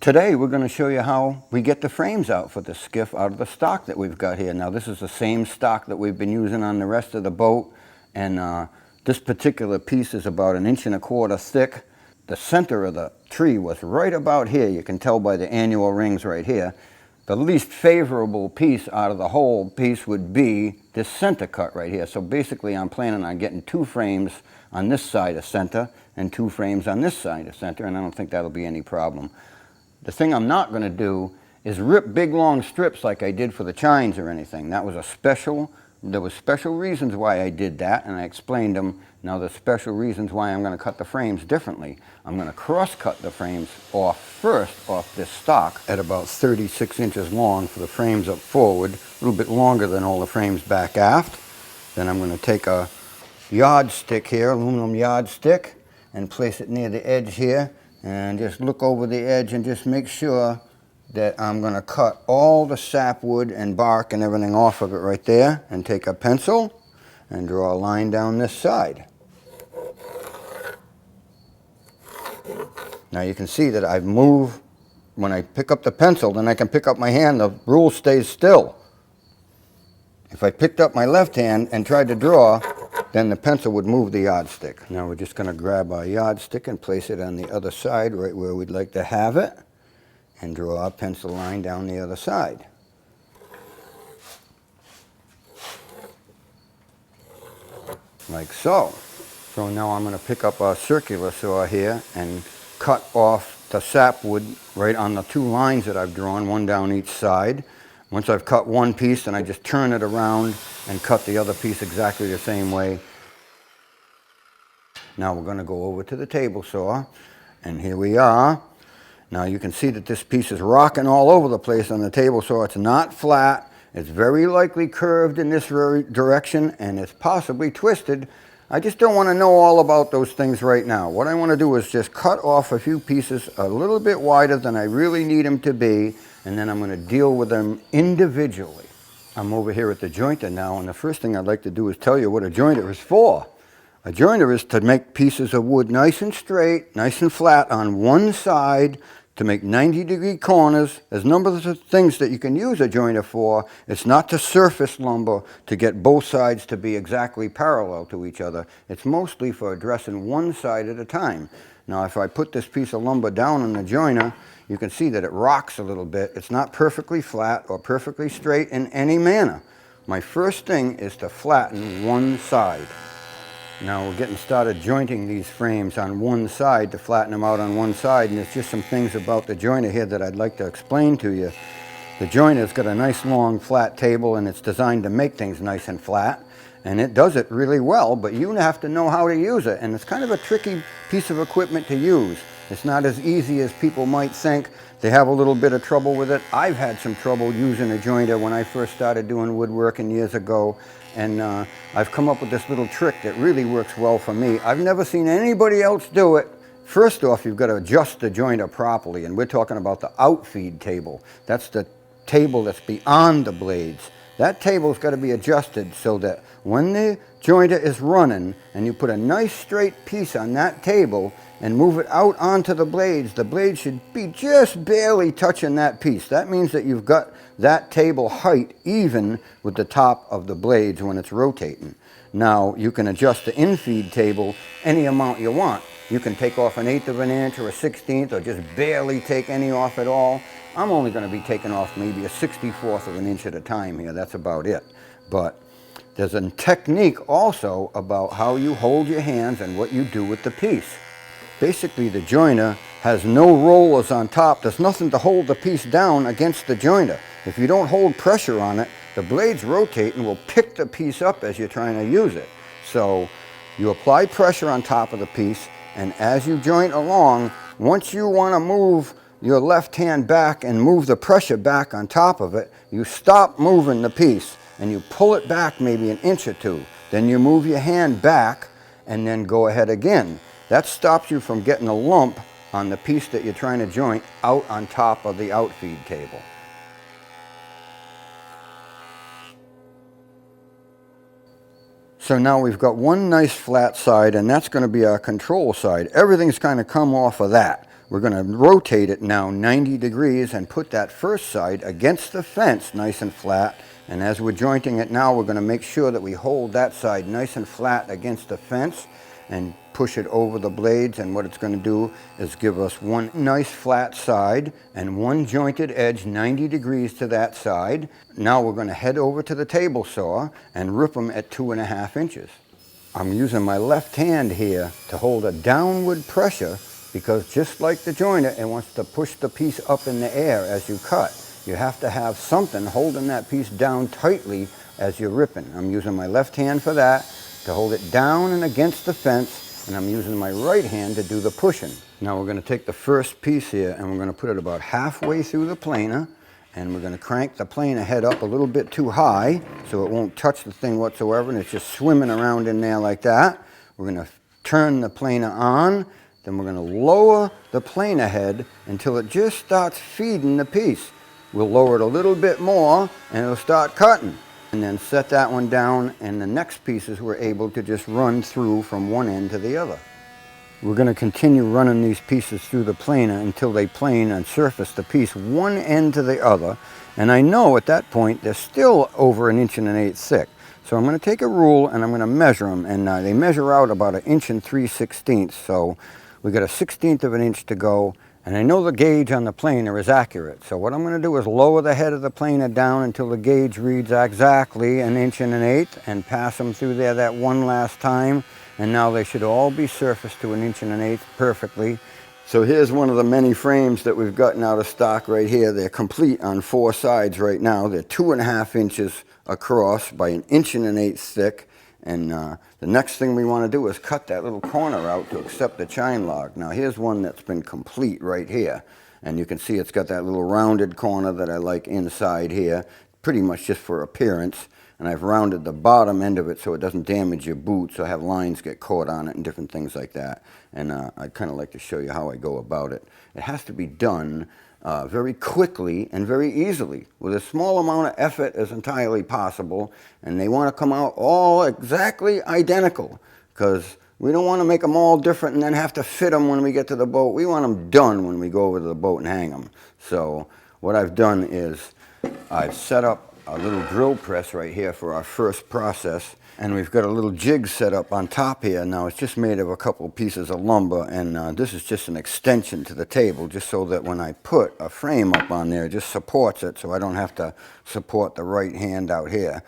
Today we're going to show you how we get the frames out for the skiff out of the stock that we've got here. Now this is the same stock that we've been using on the rest of the boat, and this particular piece is about 1.25 inches thick. The center of the tree was right about here. You can tell by the annual rings right here. The least favorable piece out of the whole piece would be this center cut right here. So basically I'm planning on getting 2 frames on this side of center and 2 frames on this side of center, and I don't think that'll be any problem. The thing I'm not going to do is rip big long strips like I did for the chines or anything. That was there was special reasons why I did that, and I explained them. Now there's special reasons why I'm going to cut the frames differently. I'm going to cross cut the frames off first off this stock at about 36 inches long for the frames up forward, a little bit longer than all the frames back aft. Then I'm going to take a yardstick here, aluminum yardstick, and place it near the edge here. And just look over the edge and just make sure that I'm going to cut all the sapwood and bark and everything off of it right there, and take a pencil and draw a line down this side. Now you can see that I've moved. When I pick up the pencil, then I can pick up my hand, the rule stays still. If I picked up my left hand and tried to draw, then the pencil would move the yardstick. Now we're just going to grab our yardstick and place it on the other side right where we'd like to have it, and draw a pencil line down the other side. Like so. So now I'm going to pick up our circular saw here and cut off the sapwood right on the 2 lines that I've drawn, one down each side. Once I've cut one piece, then I just turn it around and cut the other piece exactly the same way. Now we're going to go over to the table saw, and here we are. Now you can see that this piece is rocking all over the place on the table saw. It's not flat. It's very likely curved in this direction, and it's possibly twisted. I just don't want to know all about those things right now. What I want to do is just cut off a few pieces a little bit wider than I really need them to be, and then I'm going to deal with them individually. I'm over here at the jointer now, and the first thing I'd like to do is tell you what a jointer is for. A jointer is to make pieces of wood nice and straight, nice and flat on one side, to make 90-degree corners. There's numbers of things that you can use a jointer for. It's not to surface lumber to get both sides to be exactly parallel to each other. It's mostly for addressing one side at a time. Now if I put this piece of lumber down on the jointer, you can see that it rocks a little bit. It's not perfectly flat or perfectly straight in any manner. My first thing is to flatten one side. Now we're getting started jointing these frames on one side to flatten them out on one side, and there's just some things about the jointer here that I'd like to explain to you. The jointer's got a nice long flat table, and it's designed to make things nice and flat, and it does it really well, but you have to know how to use it, and it's kind of a tricky piece of equipment to use. It's not as easy as people might think. They have a little bit of trouble with it. I've had some trouble using a jointer when I first started doing woodworking years ago, and I've come up with this little trick that really works well for me. I've never seen anybody else do it. First off, you've got to adjust the jointer properly, and we're talking about the outfeed table. That's the table that's beyond the blades. That table's got to be adjusted so that when the jointer is running and you put a nice straight piece on that table and move it out onto the blades should be just barely touching that piece. That means that you've got that table height even with the top of the blades when it's rotating. Now you can adjust the infeed table any amount you want. You can take off 1/8 of an inch or a 1/16 or just barely take any off at all. I'm only going to be taking off maybe a 1/64 of an inch at a time here. That's about it. But there's a technique also about how you hold your hands and what you do with the piece. Basically, the jointer has no rollers on top. There's nothing to hold the piece down against the jointer. If you don't hold pressure on it, the blades rotate and will pick the piece up as you're trying to use it. So you apply pressure on top of the piece, and as you joint along, once you want to move your left hand back and move the pressure back on top of it, you stop moving the piece and you pull it back maybe 1 inch or 2. Then you move your hand back and then go ahead again. That stops you from getting a lump on the piece that you're trying to joint out on top of the outfeed table. So now we've got one nice flat side, and that's going to be our control side. Everything's kind of come off of that. we're going to rotate it now 90 degrees and put that first side against the fence nice and flat. And as we're jointing it now, we're going to make sure that we hold that side nice and flat against the fence and push it over the blades. And what it's going to do is give us one nice flat side and one jointed edge 90 degrees to that side. Now we're going to head over to the table saw and rip them at 2.5 inches. I'm using my left hand here to hold a downward pressure because just like the joiner, it wants to push the piece up in the air as you cut. You have to have something holding that piece down tightly as you're ripping. I'm using my left hand for that, to hold it down and against the fence, and I'm using my right hand to do the pushing. Now we're going to take the first piece here and we're going to put it about halfway through the planer, and we're going to crank the planer head up a little bit too high so it won't touch the thing whatsoever, and it's just swimming around in there like that. We're going to turn the planer on, then we're going to lower the planer head until it just starts feeding the piece. We'll lower it a little bit more and it'll start cutting. And then set that one down, and the next pieces we're able to just run through from one end to the other. We're going to continue running these pieces through the planer until they plane and surface the piece one end to the other. And I know at that point they're still over 1.1 inches thick. So I'm going to take a rule and I'm going to measure them, and they measure out about 1 3/16 inches. So we got 1/16 of an inch to go. And I know the gauge on the planer is accurate. So what I'm going to do is lower the head of the planer down until the gauge reads exactly 1 1/8 and pass them through there that one last time. And now they should all be surfaced to 1 1/8 perfectly. So here's one of the many frames that we've gotten out of stock right here. They're complete on 4 sides right now. They're 2.5 inches across by 1 1/8 inches thick. And the next thing we want to do is cut that little corner out to accept the chine log. Now here's one that's been complete right here. And you can see it's got that little rounded corner that I like inside here, pretty much just for appearance. And I've rounded the bottom end of it so it doesn't damage your boot, so I have lines get caught on it and different things like that. And I'd kind of like to show you how I go about it. It has to be done very quickly and very easily with a small amount of effort as entirely possible, and they want to come out all exactly identical because we don't want to make them all different and then have to fit them when we get to the boat. We want them done when we go over to the boat and hang them. So what I've done is I've set up a little drill press right here for our first process, and we've got a little jig set up on top here. Now it's just made of a couple of pieces of lumber, and this is just an extension to the table just so that when I put a frame up on there, it just supports it so I don't have to support the right hand out here.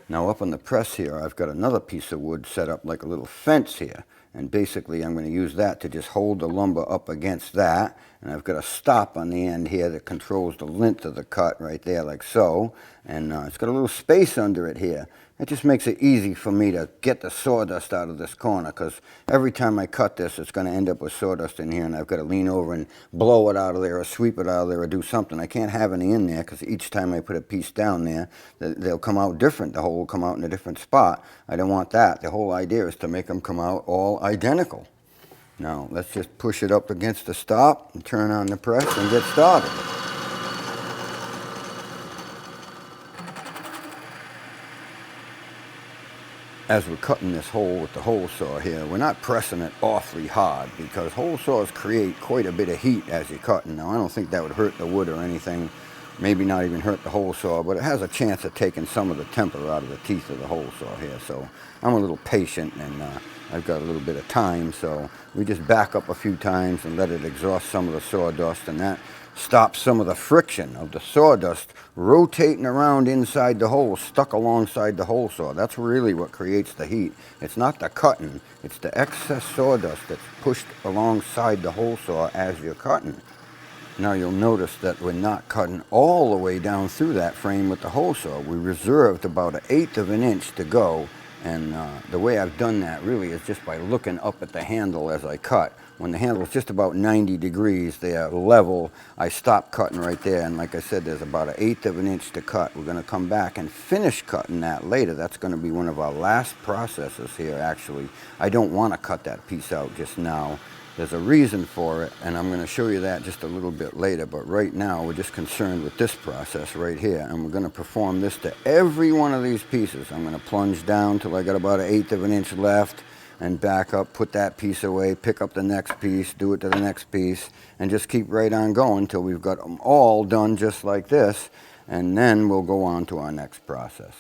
Now up on the press here, I've got another piece of wood set up like a little fence here, and basically I'm going to use that to just hold the lumber up against that. And I've got a stop on the end here that controls the length of the cut right there like so, and it's got a little space under it here. It just makes it easy for me to get the sawdust out of this corner, because every time I cut this, it's going to end up with sawdust in here, and I've got to lean over and blow it out of there or sweep it out of there or do something. I can't have any in there because each time I put a piece down there, they'll come out different. The hole will come out in a different spot. I don't want that. The whole idea is to make them come out all identical. Now, let's just push it up against the stop and turn on the press and get started. As we're cutting this hole with the hole saw here, we're not pressing it awfully hard because hole saws create quite a bit of heat as you're cutting. Now, I don't think that would hurt the wood or anything, maybe not even hurt the hole saw, but it has a chance of taking some of the temper out of the teeth of the hole saw here. So I'm a little patient, and I've got a little bit of time, so we just back up a few times and let it exhaust some of the sawdust, and that stops some of the friction of the sawdust rotating around inside the hole, stuck alongside the hole saw. That's really what creates the heat. It's not the cutting, it's the excess sawdust that's pushed alongside the hole saw as you're cutting. Now you'll notice that we're not cutting all the way down through that frame with the hole saw. We reserved about 1/8 of an inch to go, and the way I've done that really is just by looking up at the handle as I cut. When the handle's just about 90 degrees, they're level, I stop cutting right there, and like I said, there's about 1/8 of an inch to cut. We're going to come back and finish cutting that later. That's going to be one of our last processes here, actually. I don't want to cut that piece out just now. There's a reason for it, and I'm going to show you that just a little bit later, but right now we're just concerned with this process right here, and we're going to perform this to every one of these pieces. I'm going to plunge down till I got about 1/8 of an inch left. and back up, put that piece away, pick up the next piece, do it to the next piece, and just keep right on going until we've got them all done just like this, and then we'll go on to our next process.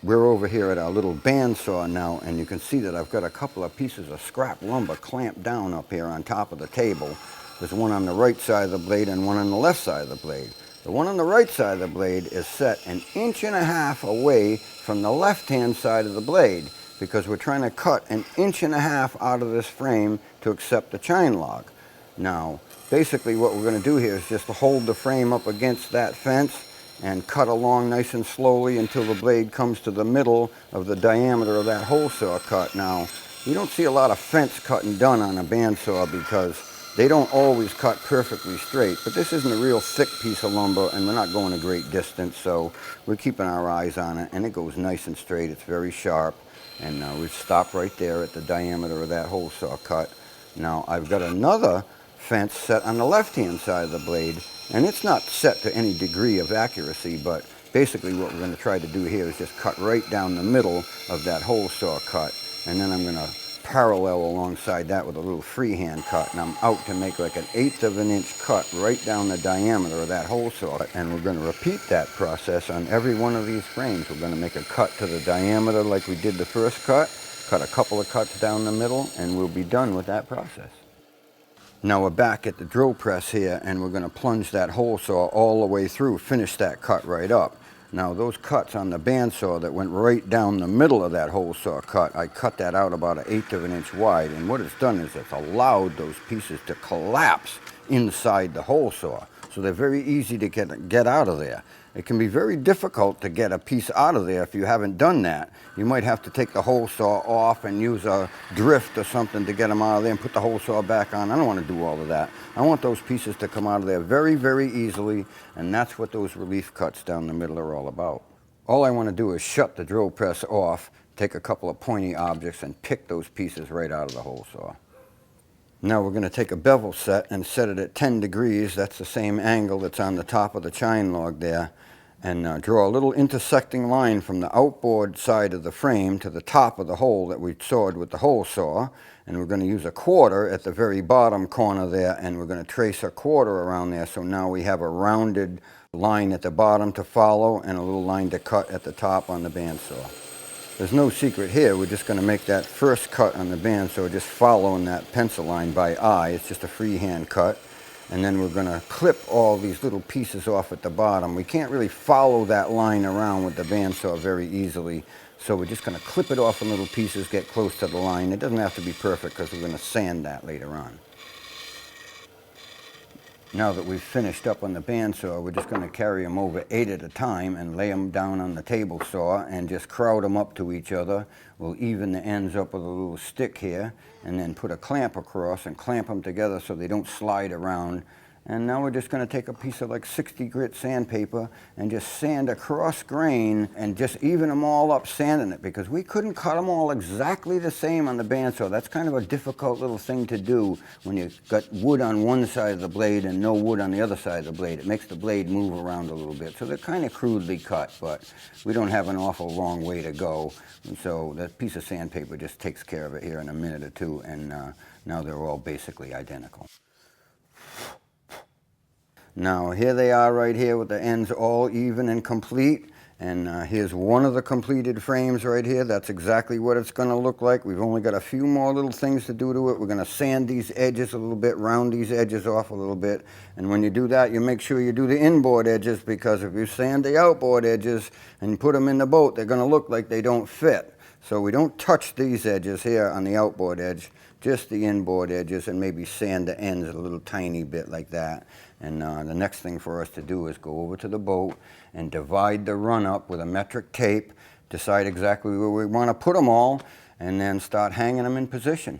We're over here at our little bandsaw now, and you can see that I've got a couple of pieces of scrap lumber clamped down up here on top of the table. There's one on the right side of the blade and one on the left side of the blade. The one on the right side of the blade is set 1.5 inches away from the left-hand side of the blade because we're trying to cut 1.5 inches out of this frame to accept the chine log. Now, basically what we're going to do here is just to hold the frame up against that fence and cut along nice and slowly until the blade comes to the middle of the diameter of that hole saw cut. Now, you don't see a lot of fence cutting done on a bandsaw because they don't always cut perfectly straight, but this isn't a real thick piece of lumber and we're not going a great distance, so we're keeping our eyes on it, and it goes nice and straight. It's very sharp, and we stop right there at the diameter of that hole saw cut. Now, I've got another fence set on the left-hand side of the blade, and it's not set to any degree of accuracy, but basically what we're going to try to do here is just cut right down the middle of that hole saw cut, and then I'm going to parallel alongside that with a little freehand cut, and I'm out to make like 1/8 of an inch cut right down the diameter of that hole saw, and we're going to repeat that process on every one of these frames. We're going to make a cut to the diameter like we did the first cut a couple of cuts down the middle, and we'll be done with that process. Now we're back at the drill press here, and we're going to plunge that hole saw all the way through, finish that cut right up. Now those cuts on the bandsaw that went right down the middle of that hole saw cut, I cut that out about 1/8 of an inch wide, and what it's done is it's allowed those pieces to collapse inside the hole saw. So they're very easy to get out of there. It can be very difficult to get a piece out of there if you haven't done that. You might have to take the hole saw off and use a drift or something to get them out of there and put the hole saw back on. I don't want to do all of that. I want those pieces to come out of there very, very easily, and that's what those relief cuts down the middle are all about. All I want to do is shut the drill press off, take a couple of pointy objects, and pick those pieces right out of the hole saw. Now we're going to take a bevel set and set it at 10 degrees. That's the same angle that's on the top of the chine log there. And draw a little intersecting line from the outboard side of the frame to the top of the hole that we sawed with the hole saw. And we're going to use a quarter at the very bottom corner there, and we're going to trace a quarter around there. So now we have a rounded line at the bottom to follow and a little line to cut at the top on the bandsaw. There's no secret here. We're just going to make that first cut on the bandsaw just following that pencil line by eye. It's just a freehand cut. And then we're going to clip all these little pieces off at the bottom. We can't really follow that line around with the bandsaw very easily, so we're just going to clip it off in little pieces, get close to the line. It doesn't have to be perfect because we're going to sand that later on. Now that we've finished up on the bandsaw, we're just going to carry them over 8 at a time and lay them down on the table saw and just crowd them up to each other. We'll even the ends up with a little stick here and then put a clamp across and clamp them together so they don't slide around. And now we're just going to take a piece of like 60 grit sandpaper and just sand across grain and just even them all up sanding it, because we couldn't cut them all exactly the same on the bandsaw. That's kind of a difficult little thing to do when you've got wood on one side of the blade and no wood on the other side of the blade. It makes the blade move around a little bit. So they're kind of crudely cut, but we don't have an awful long way to go. And so that piece of sandpaper just takes care of it here in a minute or two, and now they're all basically identical. Now here they are right here with the ends all even and complete, and here's one of the completed frames right here. That's exactly what it's going to look like. We've only got a few more little things to do to it. We're going to sand these edges a little bit, round these edges off a little bit, and when you do that, you make sure you do the inboard edges, because if you sand the outboard edges and put them in the boat, they're going to look like they don't fit. So we don't touch these edges here on the outboard edge, just the inboard edges, and maybe sand the ends a little tiny bit like that. And the next thing for us to do is go over to the boat and divide the run up with a metric tape, decide exactly where we want to put them all, and then start hanging them in position.